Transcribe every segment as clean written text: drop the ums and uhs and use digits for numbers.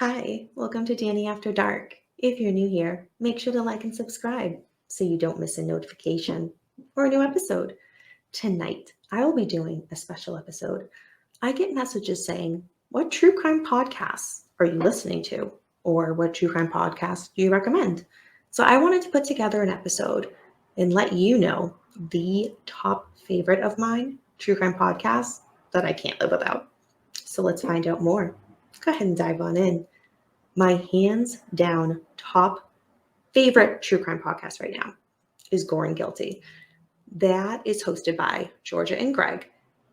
Hi, welcome to Danny After Dark. If you're new here, make sure to like and subscribe so you don't miss a notification or a new episode. Tonight, I will be doing a special episode. I get messages saying, "What true crime podcasts are you listening to?" Or "What true crime podcast do you recommend?" So I wanted to put together an episode and let you know the top favorite of mine, true crime podcasts that I can't live without. So let's find out more. Go ahead and dive on in. My hands down top favorite true crime podcast right now is Gore and Guilty. That is hosted by Georgia and Greg,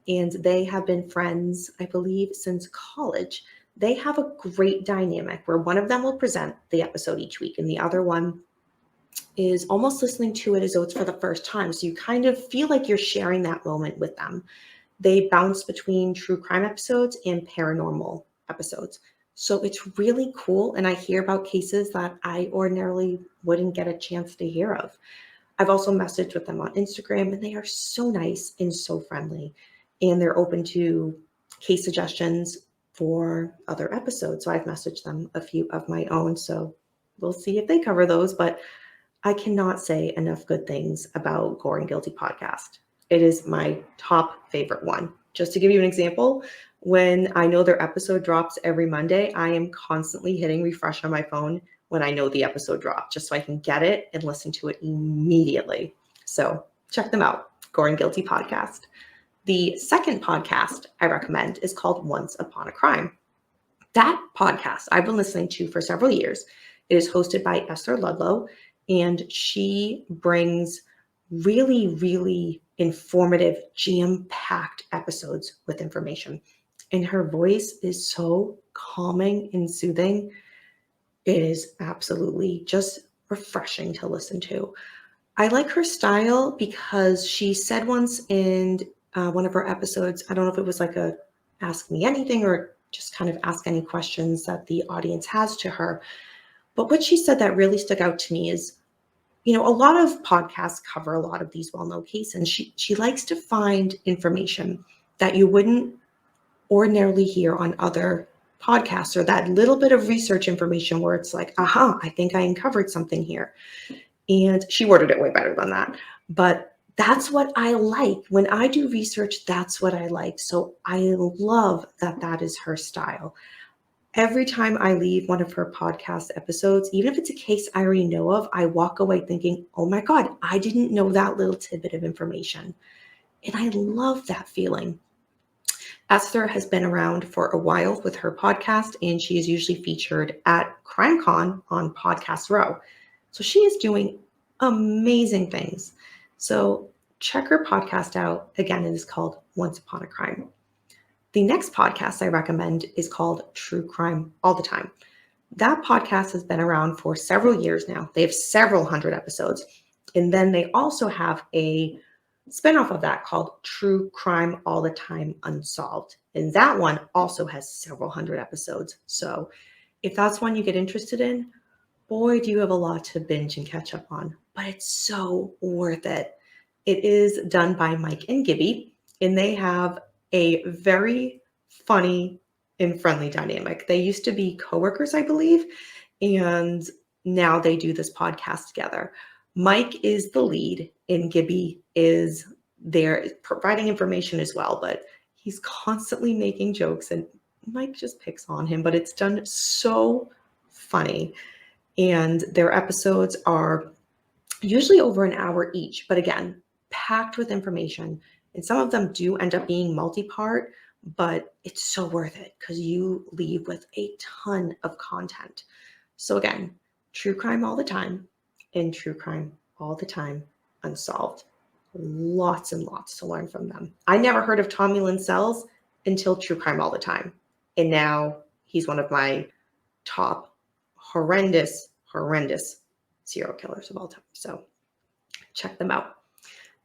and they have been friends, I believe, since college. They have a great dynamic where one of them will present the episode each week, and the other one is almost listening to it as though it's for the first time. So you kind of feel like you're sharing that moment with them. They bounce between true crime episodes and paranormal episodes. So it's really cool. And I hear about cases that I ordinarily wouldn't get a chance to hear of. I've also messaged with them on Instagram, and they are so nice and so friendly. And they're open to case suggestions for other episodes. So I've messaged them a few of my own. So we'll see if they cover those. But I cannot say enough good things about Gore and Guilty podcast. It is my top favorite one. Just to give you an example, when I know their episode drops every Monday, I am constantly hitting refresh on my phone when I know the episode dropped, just so I can get it and listen to it immediately. So check them out, Gore and Guilty podcast. The second podcast I recommend is called Once Upon a Crime. That podcast I've been listening to for several years. It is hosted by Esther Ludlow, and she brings really, really informative, jam-packed episodes with information. And her voice is so calming and soothing. It is absolutely just refreshing to listen to. I like her style because she said once in one of her episodes, I don't know if it was like a ask me anything or just kind of ask any questions that the audience has to her. But what she said that really stuck out to me is, a lot of podcasts cover a lot of these well-known cases, and she likes to find information that you wouldn't ordinarily hear on other podcasts, or that little bit of research information where it's like, aha, I think I uncovered something here. And she worded it way better than that. But that's what I like. When I do research, that's what I like. So I love that that is her style. Every time I leave one of her podcast episodes, even if it's a case I already know of, I walk away thinking, oh my God, I didn't know that little tidbit of information. And I love that feeling. Esther has been around for a while with her podcast, and she is usually featured at CrimeCon on Podcast Row. So she is doing amazing things. So check her podcast out. Again, it is called Once Upon a Crime. The next podcast I recommend is called True Crime All the Time. That podcast has been around for several years now. They have several hundred episodes. And then they also have a spinoff of that called True Crime All the Time Unsolved. And that one also has several hundred episodes. So if that's one you get interested in, boy, do you have a lot to binge and catch up on. But it's so worth it. It is done by Mike and Gibby, and they have a very funny and friendly dynamic. They used to be coworkers, I believe, and now they do this podcast together. Mike is the lead, and Gibby is there providing information as well, but he's constantly making jokes, and Mike just picks on him, but it's done so funny. And their episodes are usually over an hour each, but again, packed with information. And some of them do end up being multi-part, but it's so worth it because you leave with a ton of content. So again, True Crime All the Time and True Crime All the Time Unsolved. Lots and lots to learn from them. I never heard of Tommy Lynn Sells until True Crime All the Time. And now he's one of my top horrendous serial killers of all time. So check them out.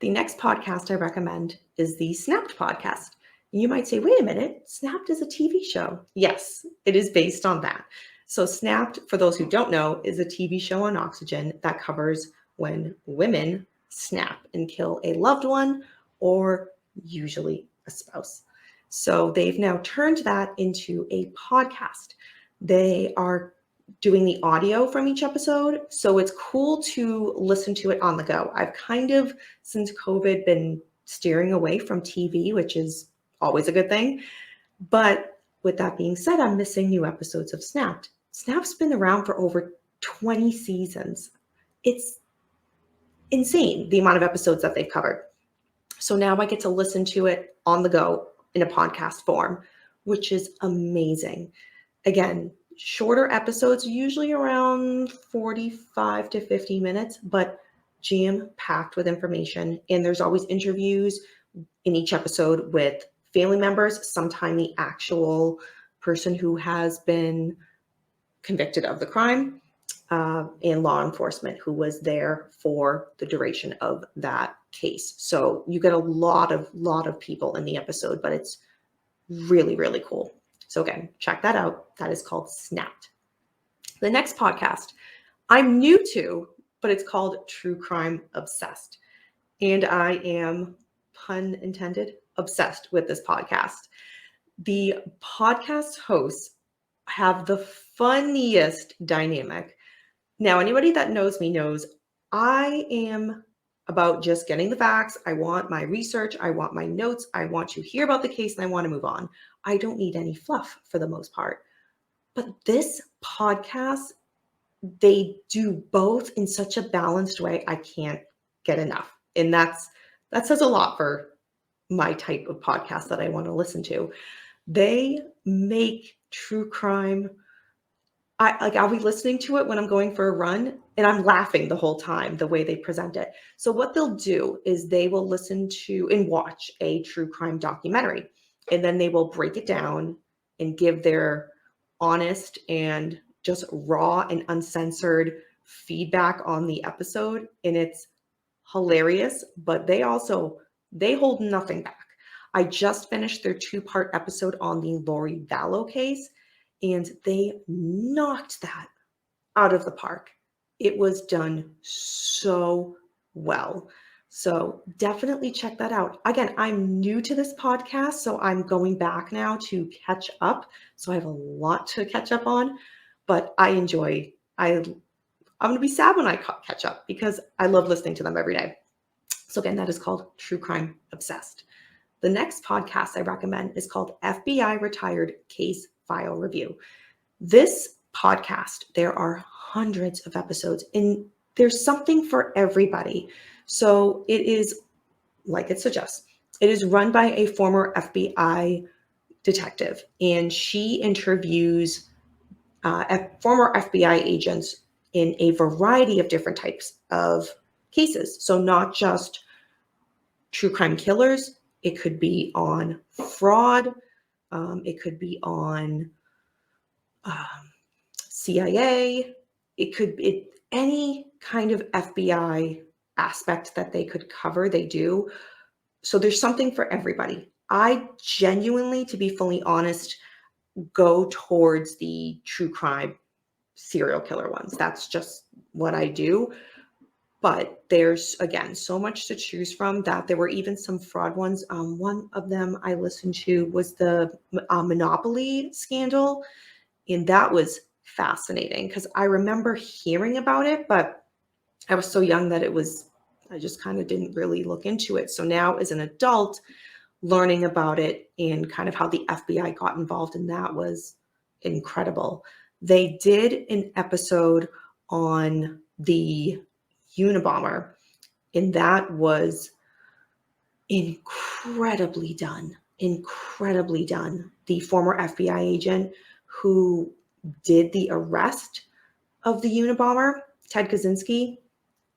The next podcast I recommend is the Snapped podcast. You might say, wait a minute, Snapped is a TV show. Yes, it is based on that. So Snapped, for those who don't know, is a TV show on Oxygen that covers when women snap and kill a loved one or usually a spouse. So they've now turned that into a podcast. They are doing the audio from each episode, so it's cool to listen to it on the go. I've kind of, since COVID, been steering away from TV, which is always a good thing. But with that being said, I'm missing new episodes of Snapped. Snapped's been around for over 20 seasons. It's insane the amount of episodes that they've covered. So now I get to listen to it on the go in a podcast form, which is amazing. Again, shorter episodes, usually around 45 to 50 minutes, but jam packed with information. And there's always interviews in each episode with family members, sometimes the actual person who has been convicted of the crime, and law enforcement who was there for the duration of that case. So you get a lot of people in the episode, but it's really, really cool. So again, check that out. That is called Snapped. The next podcast I'm new to, but it's called True Crime Obsessed. And I am, pun intended, obsessed with this podcast. The podcast hosts have the funniest dynamic. Now, anybody that knows me knows I am about just getting the facts. I want my research. I want my notes. I want to hear about the case and I want to move on. I don't need any fluff for the most part. But this podcast, they do both in such a balanced way. I can't get enough. And that says a lot for my type of podcast that I want to listen to. They make true crime. I'll be listening to it when I'm going for a run and I'm laughing the whole time the way they present it. So what they'll do is they will listen to and watch a true crime documentary, and then they will break it down and give their honest and just raw and uncensored feedback on the episode. And it's hilarious, but they hold nothing back. I just finished their 2-part episode on the Lori Vallow case, and they knocked that out of the park. It was done so well. So definitely check that out. Again, I'm new to this podcast, so I'm going back now to catch up. So I have a lot to catch up on, but I'm going to be sad when I catch up because I love listening to them every day. So again, that is called True Crime Obsessed. The next podcast I recommend is called FBI Retired Case File Review. This podcast, there are hundreds of episodes and there's something for everybody. So it is, like it suggests, it is run by a former FBI detective, and she interviews former FBI agents in a variety of different types of cases. So not just true crime killers, it could be on fraud, it could be on CIA, it could be any kind of FBI aspect that they could cover, they do. So there's something for everybody. I genuinely, to be fully honest, go towards the true crime serial killer ones. That's just what I do. But there's, again, so much to choose from that there were even some fraud ones. One of them I listened to was the Monopoly scandal. And that was fascinating because I remember hearing about it, but I was so young that I just kind of didn't really look into it. So now as an adult, learning about it and kind of how the FBI got involved in that was incredible. They did an episode on the Unabomber, and that was incredibly done. Incredibly done. The former FBI agent who did the arrest of the Unabomber, Ted Kaczynski,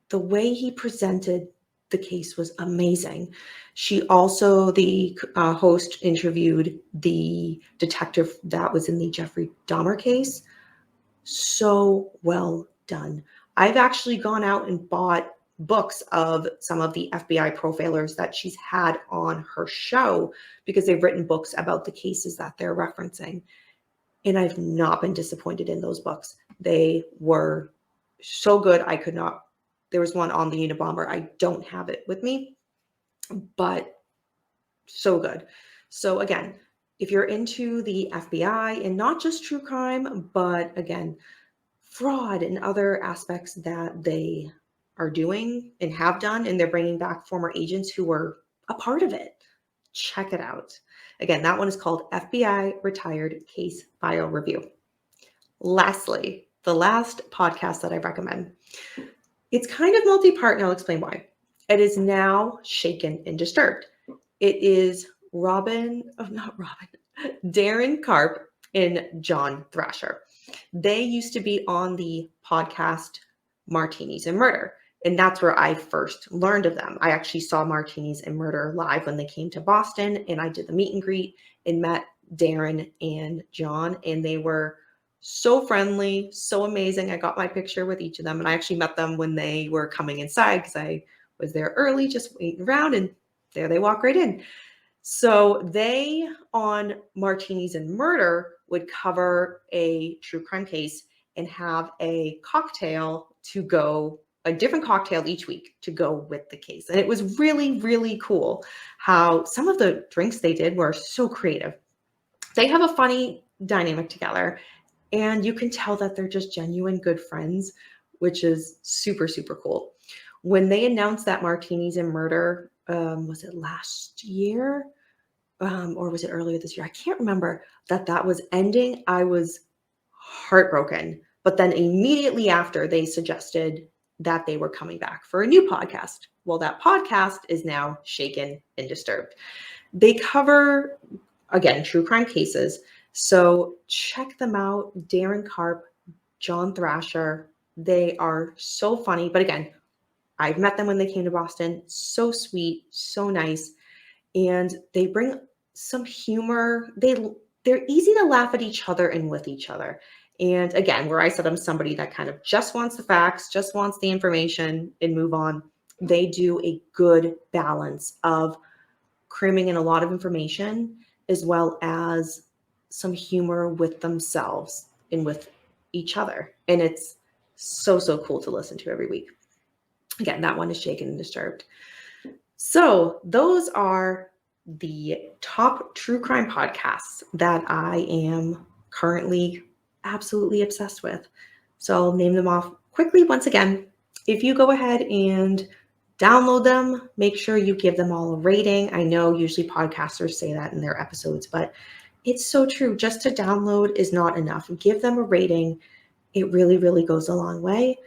the way he presented the case was amazing. She also, the host, interviewed the detective that was in the Jeffrey Dahmer case. So well done. I've actually gone out and bought books of some of the FBI profilers that she's had on her show because they've written books about the cases that they're referencing. And I've not been disappointed in those books. They were so good. There was one on the Unabomber. I don't have it with me, but so good. So again, if you're into the FBI and not just true crime, but again, fraud and other aspects that they are doing and have done, and they're bringing back former agents who were a part of it, check it out. Again, that one is called FBI Retired Case File Review. Lastly, the last podcast that I recommend. It's kind of multi-part, and I'll explain why. It is now Shaken and Disturbed. It is Darren Karp and John Thrasher. They used to be on the podcast Martinis and Murder. And that's where I first learned of them. I actually saw Martinis and Murder live when they came to Boston, and I did the meet and greet and met Darren and John, and they were so friendly, so amazing. I got my picture with each of them, and I actually met them when they were coming inside because I was there early, just waiting around, and there they walk right in. So they, on Martinis and Murder, would cover a true crime case and have a cocktail to go, a different cocktail each week to go with the case. And it was really, really cool how some of the drinks they did were so creative. They have a funny dynamic together, and you can tell that they're just genuine good friends, which is super, super cool. When they announced that Martinis and Murder, was it last year? Or was it earlier this year? I can't remember that was ending. I was heartbroken. But then immediately after, they suggested that they were coming back for a new podcast. Well, that podcast is now Shaken and Disturbed. They cover, again, true crime cases. So check them out. Darren Karp, John Thrasher. They are so funny. But again, I've met them when they came to Boston. So sweet, so nice. And they bring some humor. They're easy to laugh at each other and with each other. And again, where I said I'm somebody that kind of just wants the facts, just wants the information and move on, they do a good balance of cramming in a lot of information as well as some humor with themselves and with each other. And it's so, so cool to listen to every week. Again, that one is Shaken and Disturbed. So those are the top true crime podcasts that I am currently absolutely obsessed with. So I'll name them off quickly once again. If you go ahead and download them, make sure you give them all a rating. I know usually podcasters say that in their episodes, but it's so true. Just to download is not enough. Give them a rating. It really, really goes a long way.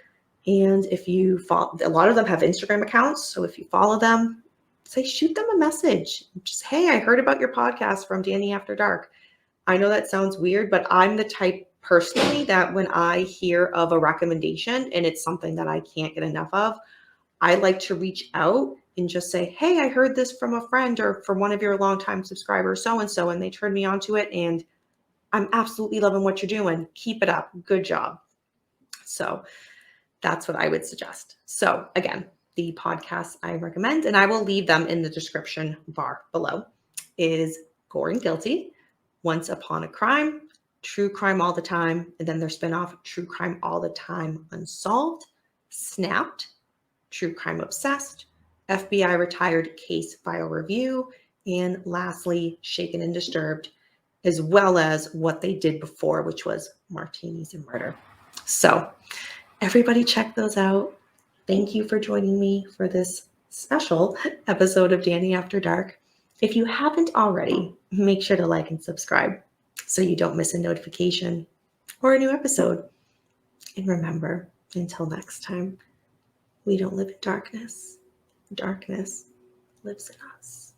And if you follow, a lot of them have Instagram accounts. So if you follow them, say, shoot them a message. Just, hey, I heard about your podcast from Danny After Dark. I know that sounds weird, but I'm the type personally that when I hear of a recommendation and it's something that I can't get enough of, I like to reach out and just say, hey, I heard this from a friend or from one of your longtime subscribers, so-and-so, and they turned me onto it. And I'm absolutely loving what you're doing. Keep it up. Good job. So that's what I would suggest. So again, the podcasts I recommend, and I will leave them in the description bar below, is Gore and Guilty, Once Upon a Crime, True Crime All the Time, and then their spinoff, True Crime All the Time Unsolved, Snapped, True Crime Obsessed, FBI Retired Case File Review, and lastly, Shaken and Disturbed, as well as what they did before, which was Martinis and Murder. So everybody check those out. Thank you for joining me for this special episode of Danny After Dark. If you haven't already, make sure to like and subscribe so you don't miss a notification or a new episode. And remember, until next time, we don't live in darkness. Darkness lives in us.